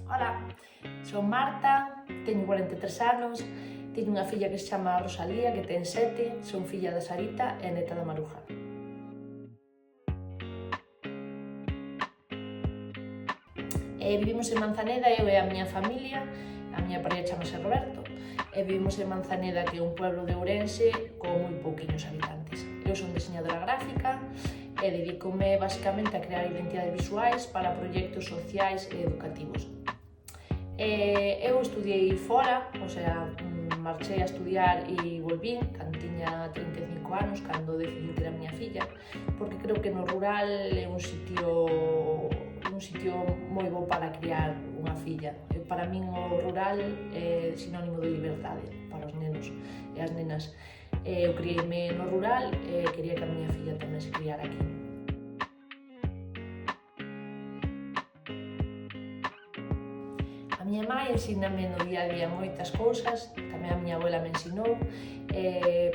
Ola, son Marta, teño 43 anos, teño unha filla que se chama Rosalía, que ten 7, son filla da Sarita e neta da Maruja. Vivimos en Manzaneda, eu e a miña familia, a miña parella chamase Roberto, e vivimos en Manzaneda, que é un pueblo de Ourense con moi pouquiños habitantes. Eu son diseñadora gráfica e dedícome basicamente a crear identidades visuais para proxectos sociais e educativos. Eu estudiei fora, o sea, marchei a estudiar e volvín cando tiña 35 anos, cando decidí ter a miña filla, porque creo que no rural é un sitio moi bo para criar unha filla. Para min o rural é sinónimo de liberdade para os nenos e as nenas. Eu criei-me no rural e quería que a miña filla tamén se criara aquí. A miña mãe ensíname no día a día moitas cousas, tamén a miña abuela me ensinou,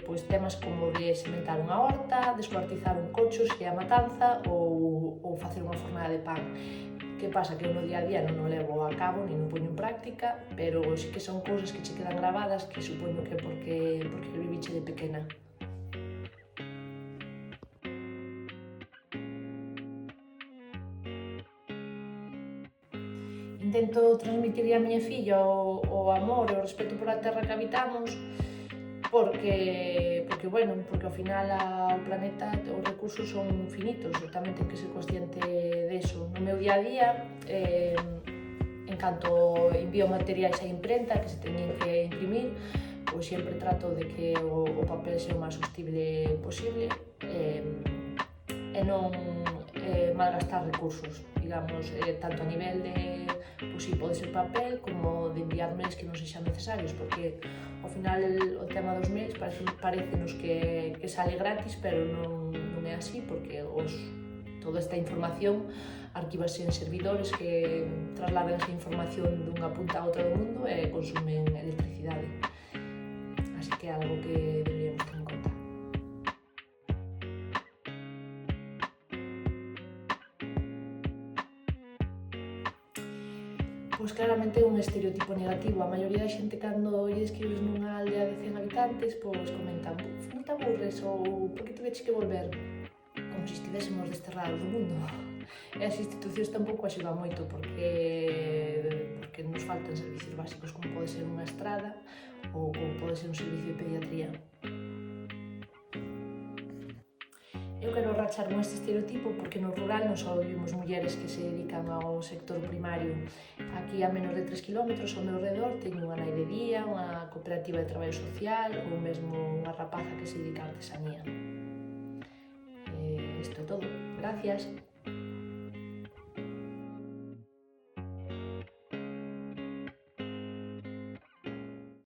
pois temas como de sementar unha horta, descuartizar un cocho se é a matanza ou facer unha fornada de pan. Que pasa? Que eu no día a día non o levo a cabo, nin o poño en práctica, pero sí que son cousas que che quedan gravadas, que supoño que porque viviche de pequena. Intento transmitirlle a miña filla o amor e o respeto pola terra que habitamos porque ao final o planeta, os recursos son finitos e tamén ten que ser consciente deso. No meu día a día, en canto envío materiais á imprenta que se teñen que imprimir, pois sempre trato de que o papel sea o máis sostible posible e non malgastar recursos, digamos, tanto a nivel de, pois si pode ser papel, como de enviar mails que non sexan necesarios, porque ao final o tema dos mails parecenos que sale gratis, pero non é así, porque toda esta información arquívase en servidores que trasladan esa información dunha punta a outra do mundo e consumen electricidade. Así que é algo que deberíamos ter en conta. Pois claramente é un estereotipo negativo. A maioría da xente cando lle escribes nunha aldea de 100 habitantes, pois comentan: non te aburres ou por que tiveches que volver? Como se estivésemos desterrados do mundo. E as institucións tampouco axudan moito porque nos faltan servicios básicos como pode ser unha estrada ou como pode ser un servicio de pediatría. Eu quero rachar con este estereotipo porque no rural non só vivimos mulleres que se dedican ao sector primario. Aquí a menos de 3 km ao meu redor teño unha nai de día, unha cooperativa de traballo social ou mesmo unha rapaza que se dedica á artesanía. Isto é todo. Gracias.